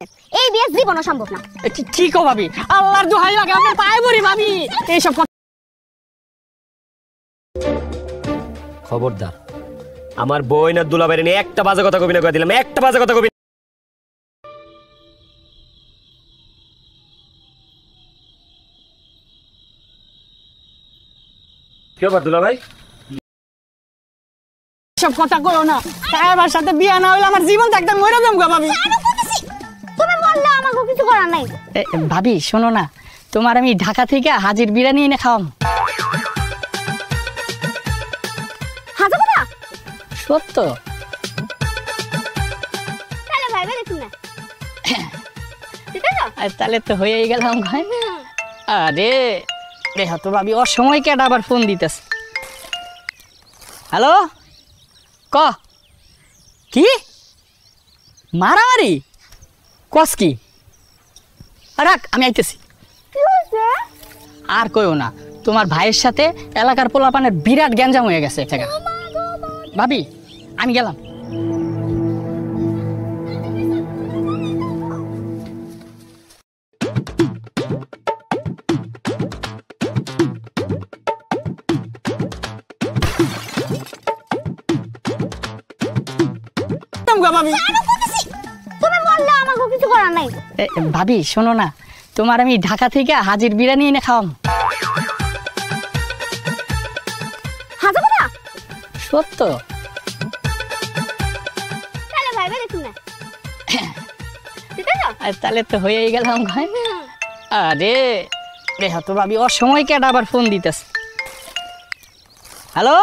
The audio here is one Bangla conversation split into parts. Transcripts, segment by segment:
এই বিয়ে জীবন সম্ভব না। কি কো ভাবি, আল্লাহর দোহাই লাগে আমি পায়ে পড়ি ভাবি। এইসব খবরদার আমার বই না দুলাভাইরে নিয়ে একটা বাজে কথা কবি না, কই দিলাম একটা বাজে কথা কবি। কি ব্যাপার দুলাভাই? সব কথা কইও না, আমার সাথে বিয়ে না হইলে আমার জীবন থাকতে মরে যাম গো ভাবি। তুমি বললে আমাকে কিছু করার নাই। ভাবি শোনো না, তোমার আমি ঢাকা থেকে হাজির বিরিয়ানি এনে খাওয়াম। হাজার কথা সত্য? তাহলে ভাই ভাই দেখুন না, তাহলে তো হয়েই গেলাম। আরে রেহা তো ভাবি অসময় কেটে আবার ফোন দিতেছে। হ্যালো, ক কি মারামারি কস কি? রাখ আমি আইতেছি। আর কইও না, তোমার ভাইয়ের সাথে এলাকার পোলাপানের বিরাট গ্যাঞ্জাম হয়ে গেছে। ভাবি আমি গেলাম। ভাবি শোনো না, তোমার আমি ঢাকা থেকে হাজির বিরিয়ানি এনে খাওয়াম। সত্য? তাহলে তো হয়েই গেলাম। আরে রেহা তো ভাবি অসময় কেটে আবার ফোন দিতেছে। হ্যালো,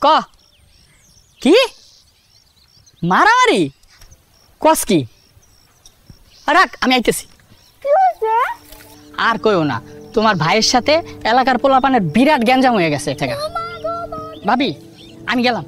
ক কি মারামারি কস কি? রাখ আমি আইতেছি। আর কইও না, তোমার ভাইয়ের সাথে এলাকার পোলাপানের বিরাট গ্যাঞ্জাম হয়ে গেছে। ভাবি আমি গেলাম।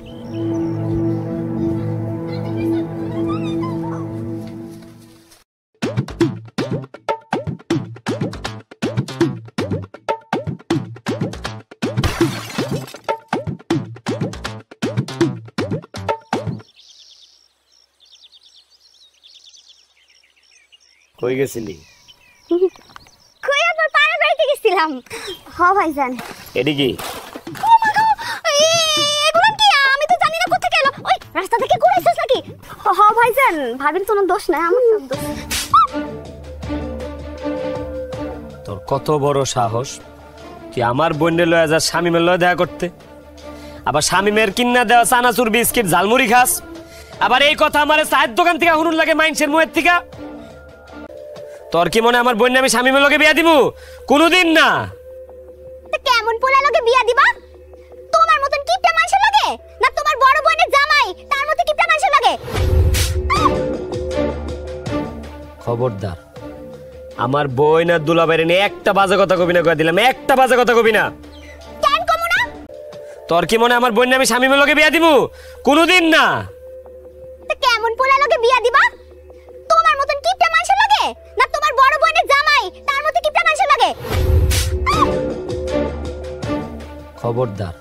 কই গেছিলি? কই আবার পাড়া বেড়াতে গেছিলাম। হ ভাইজান। এডি কি? এগুলো কি? আমি তো জানি না কোথা থেকে এলো। ওই রাস্তা থেকে ঘুরাইছস নাকি? হ ভাইজান, ভাবির কোনো দোষ নাই, আমার সব দোষ। তোর কত বড় সাহস তুই আমার বোনের লয়ে যা শামিমের লয়ে দেখা করতে, আবার শামিমের কিন্না দেওয়া চানাচুর বিস্কিট ঝালমুড়ি খাস, আবার এই কথা আমার চায়ের দোকান থেকে হুনুন লাগে মাইনসের মুয়ের থেকে। তোর কি মনে আমার বোন আমি শামিমের লগে বিয়া দিব? কোনোদিন না। কেমন পোলা লগে বিয়া দিবা? তোমার মতন কিপটা মানুষের লাগে, না তোমার বড় বোনের জামাই তার মতো কিপটা মানুষের লাগে? খবরদার আমার বোন আর দুলাভাইরে নিয়ে একটা বাজে কথা কবি না, কই দিলাম একটা বাজে কথা কবি না। কেন কমু না? তোর কি মনে আমার বোন আমি শামিমের লগে বিয়া দিব? কোনোদিন না। কেমন পোলা লগে বিয়া দিবা? তোমার মতন কিপটা মানুষের লাগে, না তোমার বড় বোনের জামাই তার মতো কিপটা মানুষের লাগে? খবরদার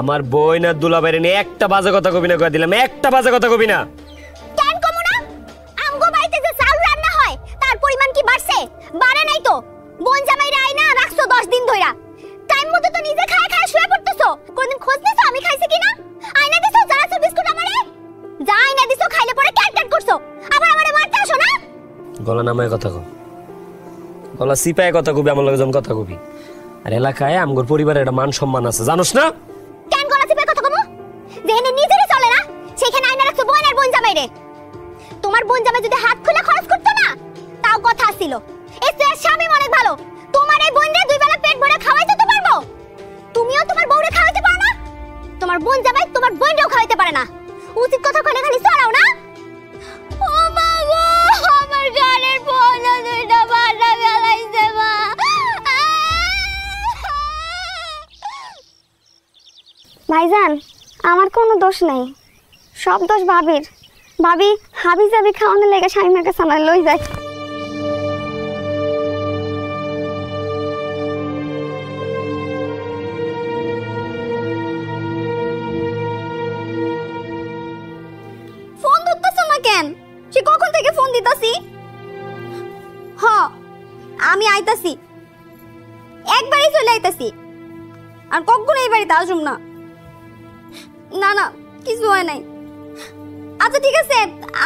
আমার বোন আর দুলাভাইরে নিয়ে একটা বাজে কথা কবি না, কই দিলাম একটা বাজে কথা কবি না। কেন কমু না? আমগো বাড়িতে যে চাউল রান্না হয় তার পরিমাণ কি বাড়ছে? বাড়ে নাই তো। বোন জামাইরা আইনা রাখছো 10 দিন ধইরা। টাইম মতো তো নিজে খায় খায় শুয়ে পড়তেছো। কোনদিন খোঁজ নিছো আমি খাইছি কিনা? আইনা দিছো জারাসু বিস্কুট আমারে? যা আইনা দিছো খাইলে পরে ক্যাট করছো, আবার আমারে মারতে আসো না? গলা নামায় কথা কও, গলা সিপায় কথা কবি, আমার লগে যখন কথা কবি। আর এলাকায় আমগোর পরিবারের একটা মান সম্মান আছে, জানোস না? কেন গলা চিপে কথা কমু? যেখানে নিজেরই চলে না সেখানে আইনা রাখছো বোন আর বোন জামাইরে। তোমার বোন জামাই যদি হাত খুলে খরচ করতো না তাও কথা ছিল। এর চেয়ে স্বামী অনেক ভালো। তোমার এই বোনরে দুই বেলা পেট ভরে খাওয়াইতে তো পারবো, তুমিও তোমার বউরে খাওয়াইতে পারো না। তোমার বোন জামাই তোমার বোনরেও খাওয়াইতে পারে না। উচিত কথা কইলে খালি চড়াও না। ও মা গো, আমার গানের বোন দুইটা বাটা গলাইছে মা। ভাইজান আমার কোনো দোষ নাই, সব দোষ ভাবির। ভাবি হাবি জাবি খাওয়ানোর লেগে শামিমের কাছে আমার লই যায়। ফোন ধরতেছ না কেন? সে কখন থেকে ফোন দিতেছে? আমি আইতাছি, একবারই চলে আইতাছি, আর কখনো এই বাড়িতে আসুম না। না না, কিছু হয় নাই। আচ্ছা ঠিক আছে,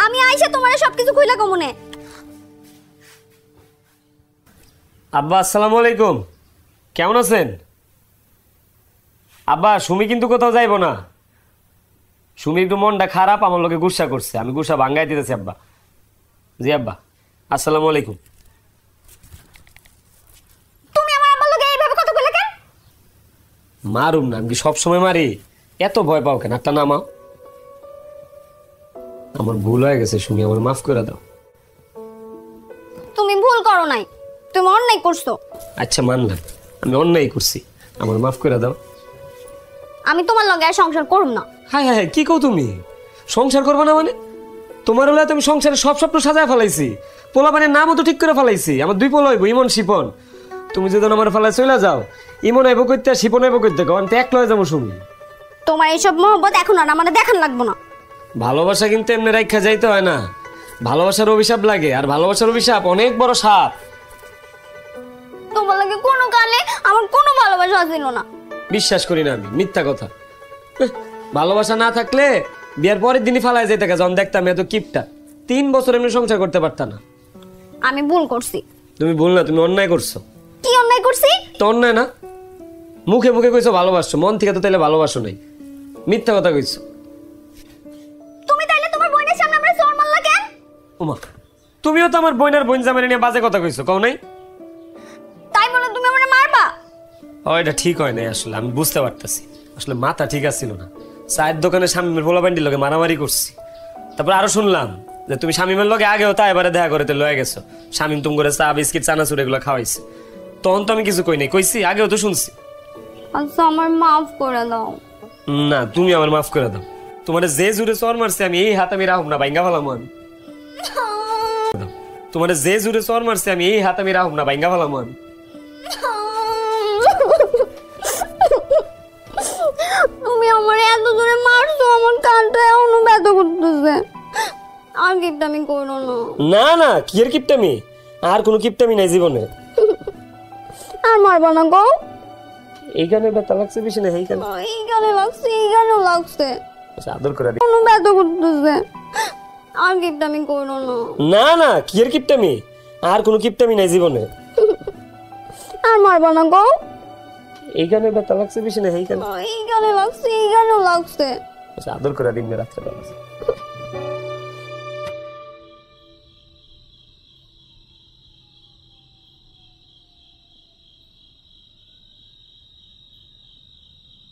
আমি আইসা তোমার সবকিছু খুইলা কমুনে। আব্বা আসসালামু আলাইকুম, কেমন আছেন? আব্বা সুমি কিন্তু কোথাও যাইবো না। সুমি একটু মনটা খারাপ, আমার লোকে গুসা করছে, আমি গুসা ভাঙ্গাই দিতেছি আব্বা। জি আব্বা, আসসালামু আলাইকুম। তুমি আমার আব্বার লগে এইভাবে কথা কইলা কেন? মারুম না, আমি কি সবসময় মারি? এত ভয় পাও কেন? একটা নামাও। আমার ভুল হয়ে গেছে সুমি, আমার মাফ করে দাও। তুমি ভুল করো নাই, তুমি অন্যায় করছো। আচ্ছা মানলাম, আমি অন্যায় করছি, আমার মাফ করে দাও। আমি তোমার লগে আর সংসার করব না। হ্যাঁ হ্যাঁ হ্যাঁ, কি কও তুমি? সংসার করবো না মানে? তোমার হলে তুমি সংসারে সব স্বপ্ন সাজায় ফেলাইছি, পোলাপানের নামও তো ঠিক করে ফেলাইছি। আমার দুই পোলা হইব, ইমন শিপন। তুমি যদি আমার ফেলায় চলে যাও, ইমন আইব করতে আর শিপন আইব করতে, কারণ এক লয়ে যাবো শুনি। তোমার এইসব মহব্বত এখন আর আমাদের দেখান লাগবো না। ভালোবাসা কিন্তু এমনি রাখা যাইতে হয় না, ভালোবাসার অভিশাপ লাগে, আর ভালোবাসার অভিশাপ অনেক বড় সাপ। তোমার লাগে কোনো কালে আমার কোনো ভালোবাসা ছিল না। বিশ্বাস করি না আমি, মিথ্যা কথা। ভালোবাসা না থাকলে বিয়ার পরের দিনই ফালায় যেতে যখন দেখতাম এত কিপটা। 3 বছর এমনি সংসার করতে পারতা না। আমি ভুল করছি। তুমি ভুল না, তুমি অন্যায় করছো। কি অন্যায় করছি? তো অন্যায় না, মুখে মুখে কইছো ভালোবাসছো, মন থেকে তো তাইলে ভালোবাসো নাই, মিথ্যা কথা কইছো। তুমি তাইলে তোমার বোনের সামনে আমরা চোর মারলা কেন? ওমা, তুমিও তো আমার বোনের বোন জামাই নিয়ে বাজে কথা কইছো, কও নাই? তাই বলে তুমি আমারে মারবা? ও এটা ঠিক হয় নাই, আসলে আমি বুঝতে পারতেছি, আসলে মাথা ঠিক আছিল না। চায়ের দোকানে স্বামীমের পোলা প্যান্টির লগে মারামারি করছি। তারপর আরো শুনলাম যে তুমি স্বামীমের লগে আগেও তা এবারে দেখা করতে লয়ে গেছো। স্বামীম তুমি করে চা বিস্কিট চানাচুর এগুলো খাওয়াইছে, তখন তো আমি কিছু কই নাই, কইছি আগেও তো শুনছি। আচ্ছা আমার মাফ করে দাও। না, তুমি আমার মাফ করে দাও। তোমার যে জুড়ে চর মারছে আমি এই হাত আমি রাহুম না, ভাঙ্গা ফেলাম আমি। তোমার যে জুড়ে চর মারছে আমি এই হাত আমি রাহুম না, ভাঙ্গা ফেলাম আমি। তুমি আমার এত জোরে মারছো, আমার কানটা এখনো ব্যথা করতেছে। আর কিপটামি করো না। না না, কি এর কিপটামি? আর কোনো কিপটামি নাই জীবনে। আর মারবা না গো? এইখানে ব্যথা লাগছে বেশি না, এইখানে এইখানে লাগছে, এইখানেও লাগছে। আদর করে দিই। কোনো ব্যথা করতেছে। আর কিপটামি করো না। না না, কি এর কিপটামি? আর কোনো কিপটামি নাই জীবনে। আর মারবা না গো? এইখানে ব্যথা লাগছে বেশি না, এইখানে এইখানে লাগছে, এইখানেও লাগছে। আদর করে দিন রাত্রেবেলা।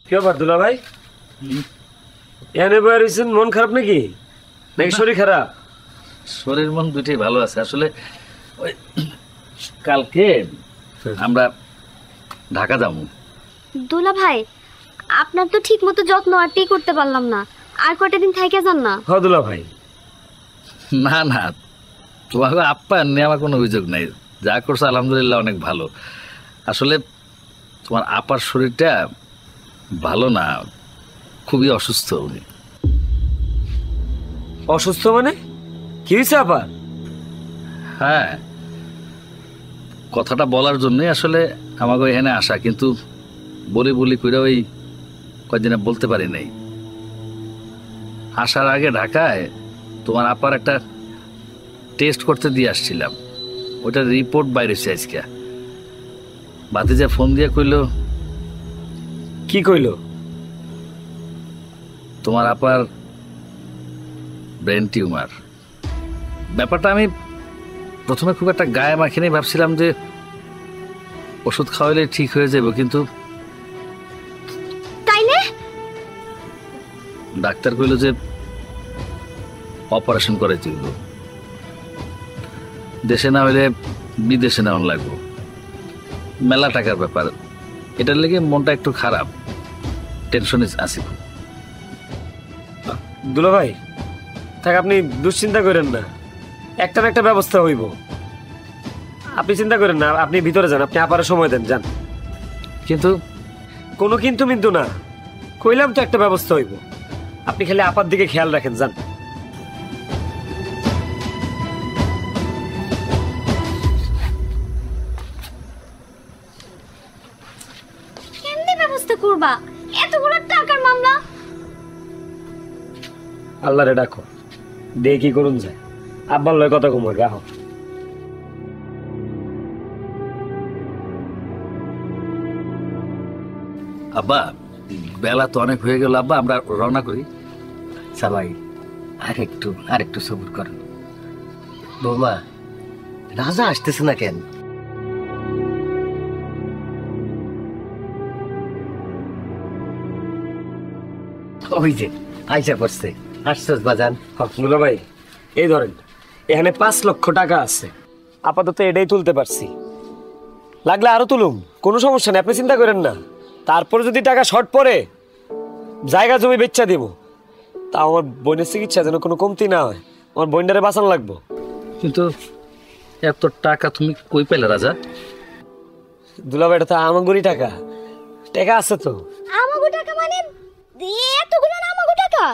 কি ব্যাপার দুলা ভাই, এনে বয়ে রয়েছেন? মন খারাপ নাকি, নাকি শরীর খারাপ? শরীর মন দুইটাই ভালো আছে। আসলে ওই কালকে আমরা ঢাকা যাবো। দুলা ভাই, আপনার তো ঠিক মতো যত্ন আরটি করতে পারলাম না, আর কয়টা দিন থাইকা যান না। হ্যাঁ দুলা ভাই। না না, তোমাকে আপ্যায়ন নিয়ে আমার কোনো অভিযোগ নাই, যা করছো আলহামদুলিল্লাহ অনেক ভালো। আসলে তোমার আপার শরীরটা ভালো না, খুবই অসুস্থ উনি। অসুস্থ মানে কি হয়েছে আবার? হ্যাঁ, কথাটা বলার জন্যই আসলে আমাকে এখানে আসা, কিন্তু বলি বলি করে ওই কয়েকদিনে বলতে পারি নাই। আসার আগে ঢাকায় তোমার আপার একটা টেস্ট করতে দিয়ে আসছিলাম, ওটার রিপোর্ট বাইরেছে আজকে। ভাতিজা ফোন দিয়ে কইল। কি কইলো? তোমার আপার ব্রেন টিউমার। ব্যাপারটা আমি প্রথমে খুব একটা গায়ে মাখিনি, ভাবছিলাম যে ওষুধ খাওয়াইলে ঠিক হয়ে যাবে, কিন্তু তাইলে ডাক্তার কইল যে অপারেশন করে তুলব, দেশে না হইলে বিদেশে নেওয়ান লাগবো, মেলা টাকার ব্যাপার। এটার লেগে মনটা একটু খারাপ, টেনশনে আছি। দুলা ভাই থাক, আপনি দুশ্চিন্তা করেন না, একটা না একটা ব্যবস্থা হইব। আপনি চিন্তা করেন না, আপনি ভিতরে যান, আপনি আপারে সময় দেন, যান। কিন্তু কোনো কিন্তু মিন্তু না, কইলাম তো একটা ব্যবস্থা হইব। আপনি খালি আপার দিকে খেয়াল রাখেন, যান। আব্বা, এতগুলো টাকার মামলা? আল্লাহ রে ডাকো, দেখি কি করুন যায়। আব্বার লয় কথা কম গাহ। আব্বা বেলা তো অনেক হয়ে গেল, আব্বা আমরা রওনা করি। সবাই আরেকটু সবুর করো। বৌমা, রাজা আসতেছে না কেন? ওই যে আইসা পড়ছে। আসছস বাজান? দুলা ভাই এই ধরেন, এখানে 5 লক্ষ টাকা আছে, আপাতত এটাই তুলতে পারছি, লাগলে আরো তুলুম, কোনো সমস্যা নেই, আপনি চিন্তা করেন না। তারপরে যদি টাকা শর্ট পড়ে জায়গা জমি বেচা দিব, তা আমার বোনের চিকিৎসা যেন কোনো কমতি না হয়, আমার বোনটারে বাঁচানো লাগবো। কিন্তু এত টাকা তুমি কই পেলে রাজা? দুলা ভাই এটা তো আমাগরি টাকা, টাকা আছে তো। আমাগো টাকা মানে এতগুলো না আমাগো টাকা?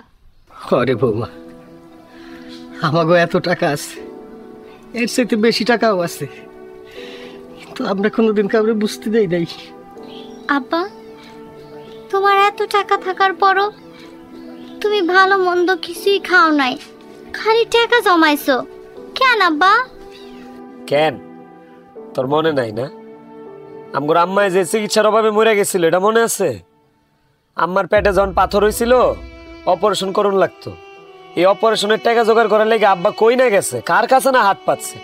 আরে বৌমা, আমাগো এত টাকা আছে, এর চাইতে বেশি টাকাও আছে, কিন্তু আমরা কোনোদিন কাউরে বুঝতে দেই নাই। আব্বা, তোমার এত টাকা থাকার পরও তুমি ভালো মন্দ কিছুই খাও নাই, খালি টাকা জমাইছো কেন আব্বা? কেন তোর মনে নাই না? আমগোর আম্মায় যে চিকিৎসার অভাবে মরে গেছিল, এটা মনে আছে? আম্মার পেটে যখন পাথর হয়েছিল, অপারেশন করুন লাগতো, এই অপারেশনের টাকা জোগাড় করার লেগে আব্বা কই না গেছে, কার কাছে না হাত পাচ্ছে,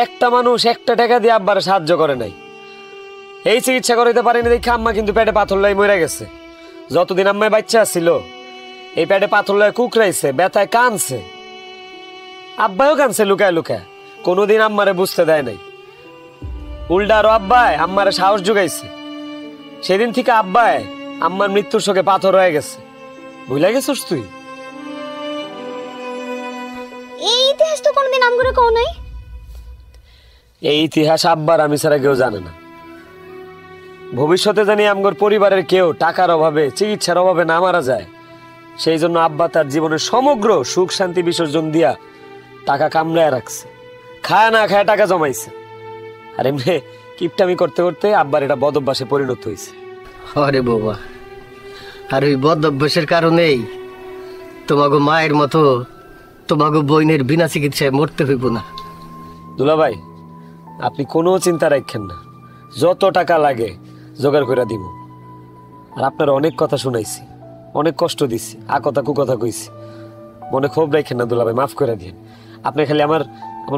একটা মানুষ একটা টাকা দিয়ে আব্বার সাহায্য করে নাই। এই চিকিৎসা করাইতে পারেনি দেখে আম্মা কিন্তু পেটে পাথর লাই মরে গেছে। যতদিন আম্মায় বাচ্চা ছিল, এই পেটে পাথর লাই কুকরাইছে, ব্যথায় কানছে, আব্বাও কানছে লুকায় লুকায়, কোনোদিন আম্মারে বুঝতে দেয় নাই। উল্টা আরো আব্বায় আম্মারে সাহস জোগাইছে। সেদিন থেকে আব্বায় আম্মার মৃত্যুর শোকে পাথর হয়ে গেছে। ভুলে গেছিস তুই? এই ইতিহাস তো কোনোদিন আমগুলো কও নাই। এই ইতিহাস আব্বার আমি ছাড়া কেউ জানে না। ভবিষ্যতে জানি আমগর পরিবারের কেউ টাকার অভাবে, চিকিৎসার অভাবে না মারা যায়, সেই জন্য আব্বা তার জীবনের সমগ্র সুখ শান্তি বিসর্জন দিয়া টাকা কামড়ায় রাখছে, খায় না খায় টাকা জমাইছে। আর এমনি কিপটামি করতে করতে আব্বার এটা বদ অভ্যাসে পরিণত হয়েছে। আরে বৌমা, আর ওই বদ অভ্যাসের কারণেই তোমাগো মায়ের মতো তোমাগো বোনের বিনা চিকিৎসায় মরতে হইব না। দুলাভাই, আপনি কোনো চিন্তা রাখেন না, যত টাকা লাগে জোগাড় করে দিব। আর আপনার অনেক কথা শুনাইছি, অনেক কষ্ট দিছি, আ কথা কু কথা কইছি, মনে ক্ষোভ রাখেন না দুলাভাই, মাফ করে দিন। আপনি খালি আমার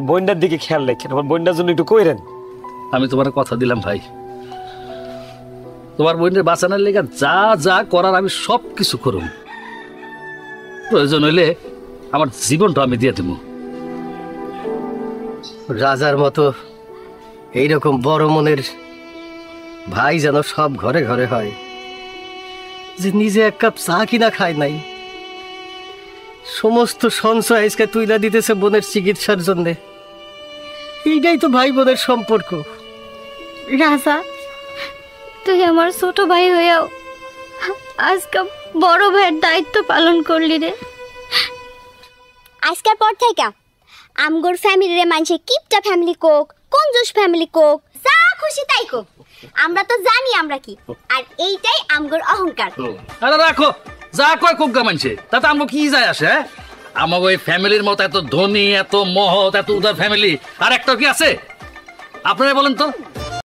বোনটার দিকে খেয়াল রাখেন, আমার বোনটার জন্য একটু কইরেন। আমি তোমার কথা দিলাম ভাই, তোমার বোনের বাঁচানোর লেগে যা যা করার আমি সব কিছু করুম, প্রয়োজন হইলে আমার জীবনটা আমি দিয়ে দেবো। রাজার মতো এইরকম বড় মনের ভাই যেন সব ঘরে ঘরে হয়, যে নিজে এক কাপ চা কিনা খায় নাই, সমস্ত সঞ্চয় আজকে তুইলা দিতেছে বোনের চিকিৎসার জন্যে। এইটাই তো ভাই বোনের সম্পর্ক। রাজা, তুই আমার ছোট ভাই হইয়াও আজকে বড় ভাইয়ের দায়িত্ব পালন করলি রে। আজকের পর থেকে আমগোর ফ্যামিলিরে মানছে কিপটা ফ্যামিলি কোক, কঞ্জুস ফ্যামিলি কোক, যা খুশি তাই কোক, আমরা তো জানি আমরা কি, আর এইটাই আমগোর অহংকার। আরে রাখো, যা কয় কোক গামাইছে তাতে আমাকে কি যায় আসে? আমাকে ওই ফ্যামিলির মতো এত ধনী, এত মহৎ, এত উদার ফ্যামিলি আর একটা কি আছে? আপনারা বলেন তো।